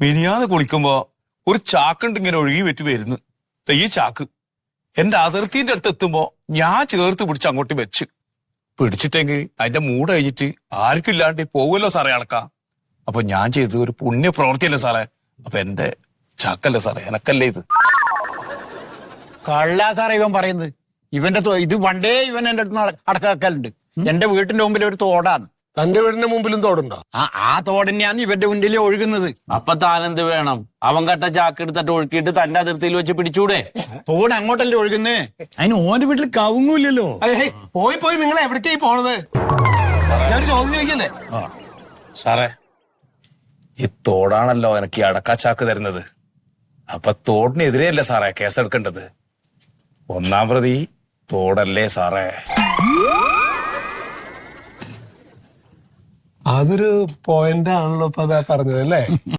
മിനിയാന്ന് കുളിക്കുമ്പോ ഒരു ചാക്കുണ്ട് ഇങ്ങനെ ഒഴുകി വെറ്റി വരുന്നു. ഈ ചാക്ക് എന്റെ അതിർത്തിന്റെ അടുത്ത് എത്തുമ്പോ ഞാൻ ചേർത്ത് പിടിച്ച് അങ്ങോട്ട് വെച്ച് പിടിച്ചിട്ടെങ്കിൽ അതിന്റെ മൂട് കഴിഞ്ഞിട്ട് ആർക്കും ഇല്ലാണ്ട് പോകുമല്ലോ സാറേ അടക്കാം. അപ്പൊ ഞാൻ ചെയ്തത് ഒരു പുണ്യ പ്രവൃത്തിയല്ലേ സാറേ. അപ്പൊ എന്റെ ചാക്കല്ലേ സാറേ, എനക്കല്ലേ ഇത്. കള്ള സാറേ ഇവൻ പറയുന്നത്. ഇവന്റെ ഇത് പണ്ടേ ഇവൻ എന്റെ അടുത്ത് അടക്കാക്കലുണ്ട്. എന്റെ വീട്ടിന്റെ മുമ്പിൽ ഒരു തോടാണ്. തന്റെ വീടിന്റെ മുമ്പിലും തോടുണ്ടോ? ആ തോട് തന്നെയാണ് ഇവന്റെ മുന്നിൽ ഒഴുകുന്നത്. അപ്പൊ താനെന്ത് വേണം? അവൻ കട്ട ചാക്കെടുത്തിട്ട് ഒഴുക്കിയിട്ട് തന്റെ അതിർത്തിയിൽ വെച്ച് പിടിച്ചൂടെ? തോട് അങ്ങോട്ടല്ലേ ഒഴുകുന്നേ. അതിന് ഓന്റെ വീട്ടിൽ കവുങ്ങൂല്ലല്ലോ. പോയി പോയി നിങ്ങൾ എവിടേക്കായി പോണത്? ഞാൻ ചോദ്യം ചോദിക്കല്ലേ? സാറേ, ഈ തോടാണല്ലോ എനിക്ക് ഈ അടക്കാ ചാക്ക് തരുന്നത്. അപ്പൊ തോടിനെതിരെയല്ലേ സാറേ കേസെടുക്കേണ്ടത്. ഒന്നാം പ്രതി തോടല്ലേ സാറേ. അതൊരു പോയിന്റ് ആണല്ലോ ഇപ്പൊ അതാ പറഞ്ഞത് അല്ലേ?